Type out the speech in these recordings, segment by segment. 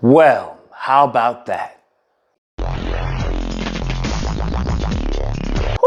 Well, how about that?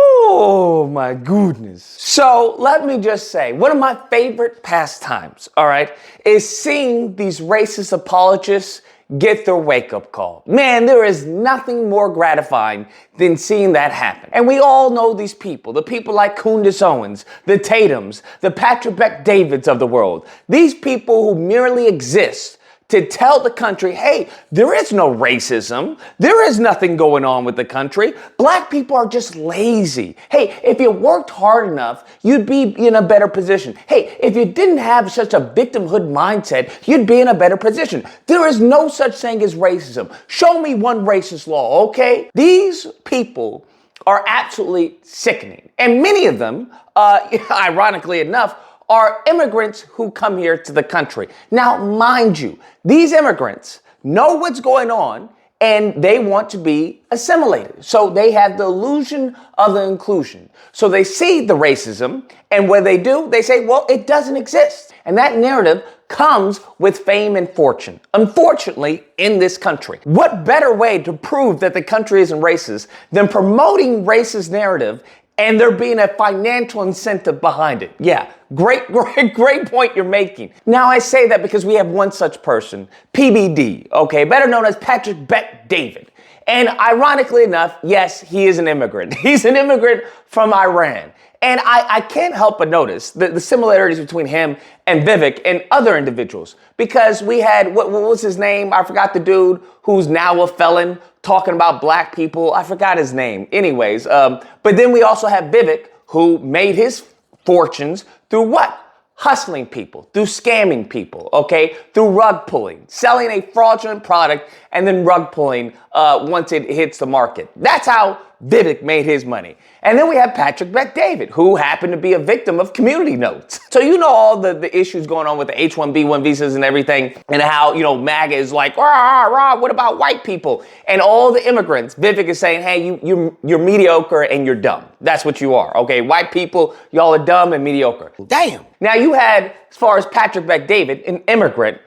Oh my goodness. So let me just say, one of my favorite pastimes, all right, is seeing these racist apologists get their wake-up call. Man, there is nothing more gratifying than seeing that happen. And we all know these people, the people like Candace Owens, the Tatums, the Patrick Bet-Davids of the world. These people who merely exist to tell the country, hey, there is no racism. There is nothing going on with the country. Black people are just lazy. Hey, if you worked hard enough, you'd be in a better position. Hey, if you didn't have such a victimhood mindset, you'd be in a better position. There is no such thing as racism. Show me one racist law, okay? These people are absolutely sickening. And many of them, ironically enough, are immigrants who come here to the country. Now, mind you, these immigrants know what's going on and they want to be assimilated. So they have the illusion of the inclusion. So they see the racism, and when they do, they say, well, it doesn't exist. And that narrative comes with fame and fortune. Unfortunately, in this country. What better way to prove that the country isn't racist than promoting racist narrative and there being a financial incentive behind it? Yeah, great point you're making. Now I say that because we have one such person, PBD, okay, better known as Patrick Bet-David. And ironically enough, yes, he is an immigrant. He's an immigrant from Iran. And I can't help but notice the similarities between him and Vivek and other individuals. Because we had, what was his name? I forgot the dude who's now a felon talking about black people. I forgot his name. Anyways, but then we also have Vivek, who made his fortunes through what? Hustling people, through scamming people, okay? Through rug pulling, selling a fraudulent product and then rug pulling once it hits the market. That's how Vivek made his money. And then we have Patrick Bet-David, who happened to be a victim of community notes. So you know all the issues going on with the H-1B1 visas and everything, and how, MAGA is like, rah, rah, what about white people? And all the immigrants, Vivek is saying, hey, you're mediocre and you're dumb. That's what you are, okay? White people, y'all are dumb and mediocre. Damn. Now you had, as far as Patrick Bet-David, an immigrant,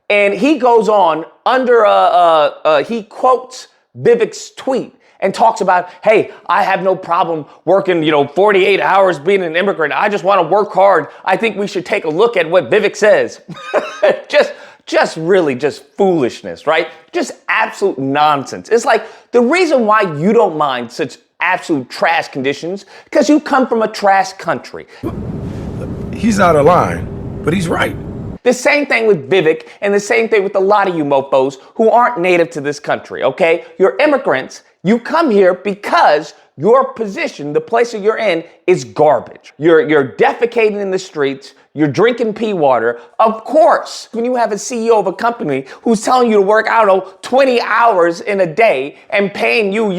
and he goes on he quotes Vivek's tweet and talks about, hey, I have no problem working, 48 hours being an immigrant. I just want to work hard. I think we should take a look at what Vivek says. just foolishness, right? Just absolute nonsense. It's like the reason why you don't mind such absolute trash conditions, because you come from a trash country. He's out of line, but he's right. The same thing with Vivek and the same thing with a lot of you mofos who aren't native to this country, okay? You're immigrants. You come here because your position, the place that you're in, is garbage. You're defecating in the streets. You're drinking pee water. Of course, when you have a CEO of a company who's telling you to work, 20 hours in a day and paying you,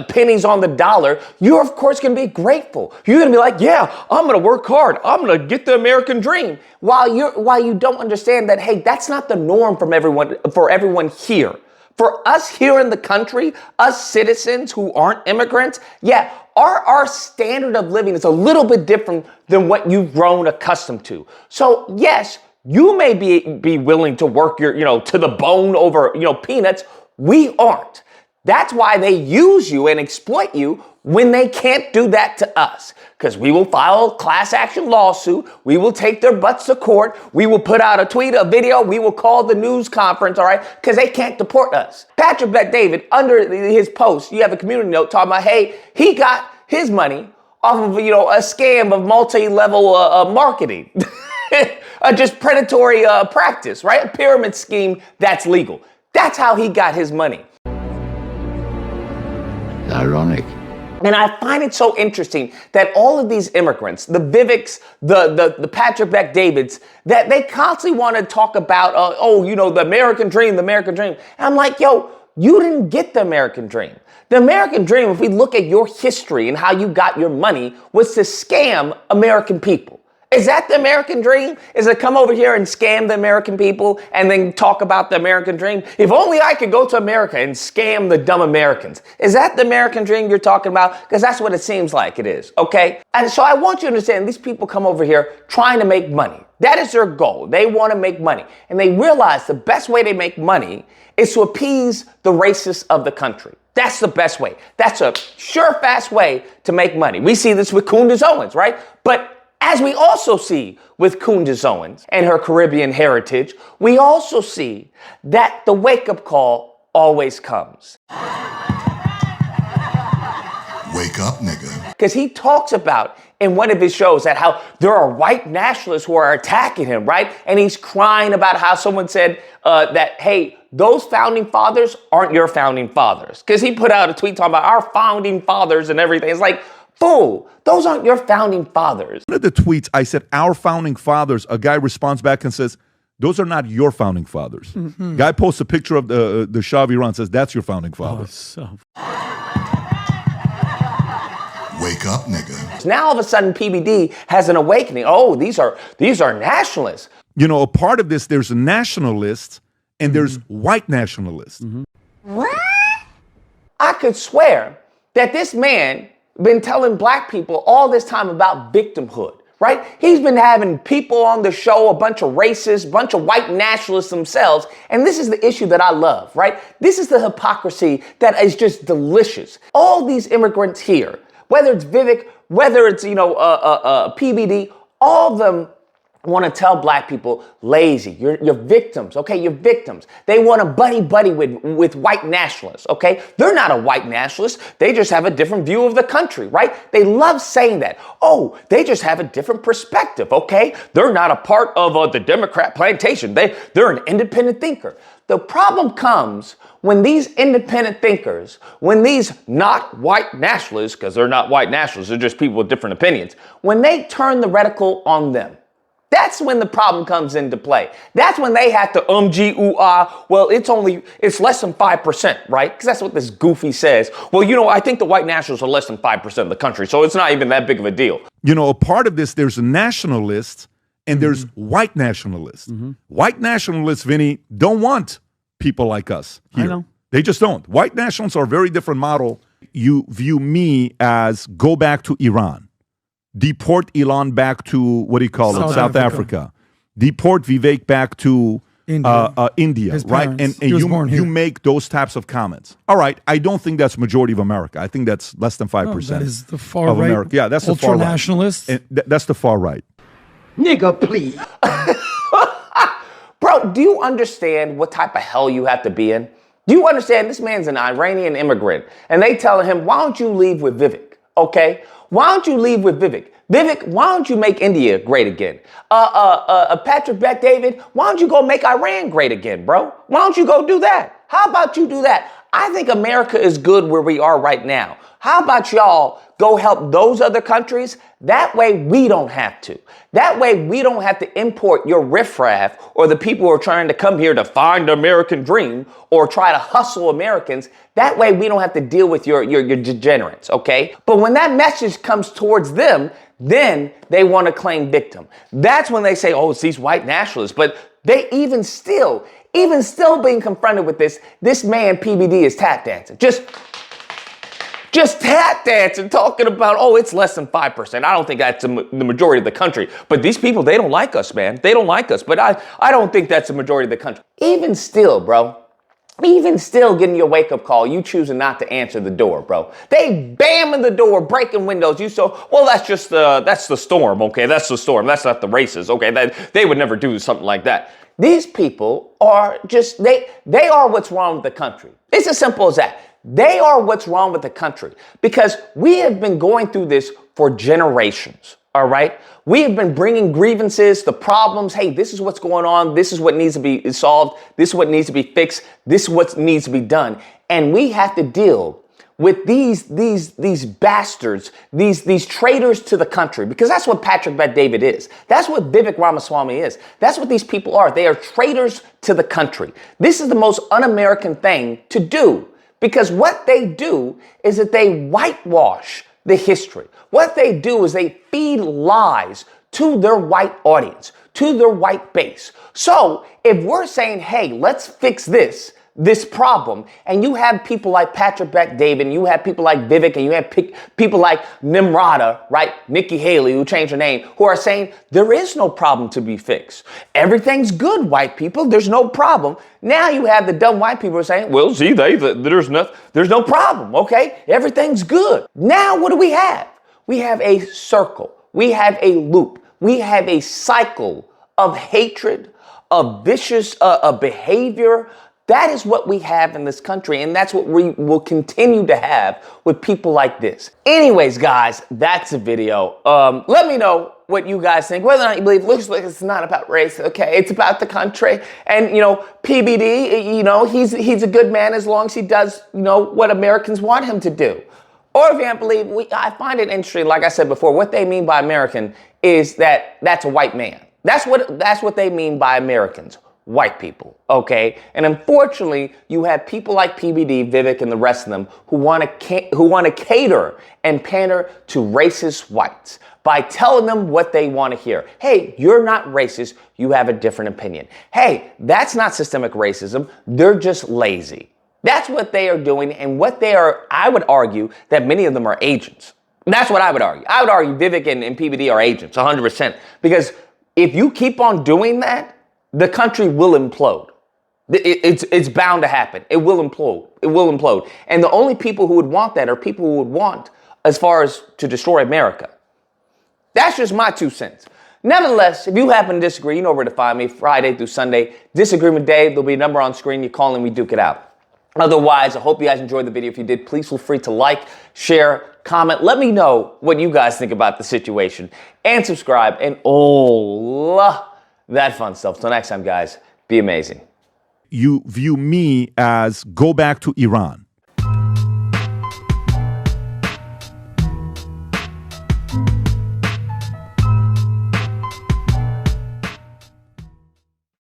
pennies on the dollar, you're of course going to be grateful. You're going to be like, yeah, I'm going to work hard. I'm going to get the American dream. While you don't understand that, hey, that's not the norm for everyone here. For us here in the country, us citizens who aren't immigrants, yeah, our standard of living is a little bit different than what you've grown accustomed to. So yes, you may be willing to work your, to the bone over, peanuts. We aren't. That's why they use you and exploit you when they can't do that to us. Because we will file a class action lawsuit. We will take their butts to court. We will put out a tweet, a video. We will call the news conference, all right? Because they can't deport us. Patrick Bet-David, under his post, you have a community note talking about, hey, he got his money off of, a scam of multi-level marketing. Just predatory practice, right? A pyramid scheme that's legal. That's how he got his money. Ironic. And I find it so interesting that all of these immigrants, the Viveks, the Patrick Bet-Davids, that they constantly want to talk about, the American dream, the American dream. And I'm like, yo, you didn't get the American dream. The American dream, if we look at your history and how you got your money, was to scam American people. Is that the American dream? Is it come over here and scam the American people and then talk about the American dream? If only I could go to America and scam the dumb Americans. Is that the American dream you're talking about? Because that's what it seems like it is, okay? And so I want you to understand these people come over here trying to make money. That is their goal. They want to make money. And they realize the best way they make money is to appease the racists of the country. That's the best way. That's a sure, fast way to make money. We see this with Candace Owens, right? But as we also see with Candace Owens and her Caribbean heritage, we also see that the wake-up call always comes. Wake up, nigga. Because he talks about in one of his shows that how there are white nationalists who are attacking him, right? And he's crying about how someone said that, hey, those founding fathers aren't your founding fathers. Because he put out a tweet talking about our founding fathers and everything. It's like, fool, those aren't your founding fathers. One of the tweets, I said, our founding fathers. A guy responds back and says, those are not your founding fathers. Mm-hmm. Guy posts a picture of the Shah of Iran, says, that's your founding father. Wake up, nigga. Now all of a sudden PBD has an awakening. Oh, these are nationalists. You know, a part of this, there's nationalists and there's white nationalists. Mm-hmm. What? I could swear that this man been telling black people all this time about victimhood, right? He's been having people on the show, a bunch of racists, a bunch of white nationalists themselves. And this is the issue that I love, right? This is the hypocrisy that is just delicious. All these immigrants here, whether it's Vivek, whether it's, PBD, all of them want to tell black people, lazy, you're victims, okay? You're victims. They want to buddy with white nationalists, okay? They're not a white nationalist. They just have a different view of the country, right? They love saying that. Oh, they just have a different perspective, okay? They're not a part of the Democrat plantation. They're an independent thinker. The problem comes when these independent thinkers, when these not white nationalists, because they're not white nationalists, they're just people with different opinions, when they turn the reticle on them. That's when the problem comes into play. That's when they have to well, it's less than 5%, right? Because that's what this goofy says. Well, I think the white nationalists are less than 5% of the country, so it's not even that big of a deal. You know, a part of this, there's nationalists and there's white nationalists. Mm-hmm. White nationalists, Vinny, don't want people like us here. I know. They just don't. White nationalists are a very different model. You view me as go back to Iran. Deport Elon back to, South Africa. Deport Vivek back to India, right? And you make those types of comments. All right, I don't think that's majority of America. I think that's less than 5%. That is the far right. America. Yeah, that's the far right. Ultra-nationalists. That's the far right. Nigga, please. Bro, do you understand what type of hell you have to be in? Do you understand this man's an Iranian immigrant and they telling him, why don't you leave with Vivek, okay? Why don't you leave with Vivek? Vivek, why don't you make India great again? Patrick Bet-David, why don't you go make Iran great again, bro? Why don't you go do that? How about you do that? I think America is good where we are right now. How about y'all go help those other countries? That way we don't have to. That way we don't have to import your riffraff or the people who are trying to come here to find the American dream or try to hustle Americans. That way we don't have to deal with your degenerates, okay? But when that message comes towards them, then they want to claim victim. That's when they say, oh, it's these white nationalists. But they even still being confronted with this man PBD is tap dancing. Just tap dancing, talking about, oh, it's less than 5%. I don't think that's the majority of the country. But these people, they don't like us, man. They don't like us. But I don't think that's the majority of the country. Even still, bro, even still getting your wake-up call, you choosing not to answer the door, bro. They bamming the door, breaking windows. That's the storm, okay? That's the storm. That's not the racists, okay? They would never do something like that. These people are just, they are what's wrong with the country. It's as simple as that. They are what's wrong with the country because we have been going through this for generations, all right? We have been bringing grievances, the problems. Hey, this is what's going on. This is what needs to be solved. This is what needs to be fixed. This is what needs to be done. And we have to deal with these bastards, these traitors to the country, because that's what Patrick Bet-David is. That's what Vivek Ramaswamy is. That's what these people are. They are traitors to the country. This is the most un-American thing to do. Because what they do is that they whitewash the history. What they do is they feed lies to their white audience, to their white base. So if we're saying, hey, let's fix this problem, and you have people like Patrick Bet-David, and you have people like Vivek, and you have people like Nimrata, right? Nikki Haley, who changed her name, who are saying there is no problem to be fixed. Everything's good, white people. There's no problem. Now you have the dumb white people who are saying, well, see, there's no problem, okay? Everything's good. Now what do we have? We have a circle. We have a loop. We have a cycle of hatred, of vicious behavior. That is what we have in this country, and that's what we will continue to have with people like this. Anyways, guys, that's the video. Let me know what you guys think. Whether or not you believe, looks like it's not about race, okay? It's about the country. And, PBD, he's a good man as long as he does, what Americans want him to do. Or if you don't believe, I find it interesting, like I said before, what they mean by American is that's a white man. That's what they mean by Americans. White people, okay? And unfortunately, you have people like PBD, Vivek, and the rest of them who want to cater and pander to racist whites by telling them what they want to hear. Hey, you're not racist, you have a different opinion. Hey, that's not systemic racism, they're just lazy. That's what they are doing, and what they are, I would argue that many of them are agents. That's what I would argue. I would argue Vivek and PBD are agents, 100%. Because if you keep on doing that, the country will implode. It's bound to happen. It will implode. It will implode. And the only people who would want that are people who would want as far as to destroy America. That's just my 2 cents. Nevertheless, if you happen to disagree, you know where to find me Friday through Sunday. Disagreement Day, there'll be a number on screen. You call and we duke it out. Otherwise, I hope you guys enjoyed the video. If you did, please feel free to like, share, comment. Let me know what you guys think about the situation. And subscribe and all that fun stuff. Till next time, guys, be amazing. You view me as go back to Iran.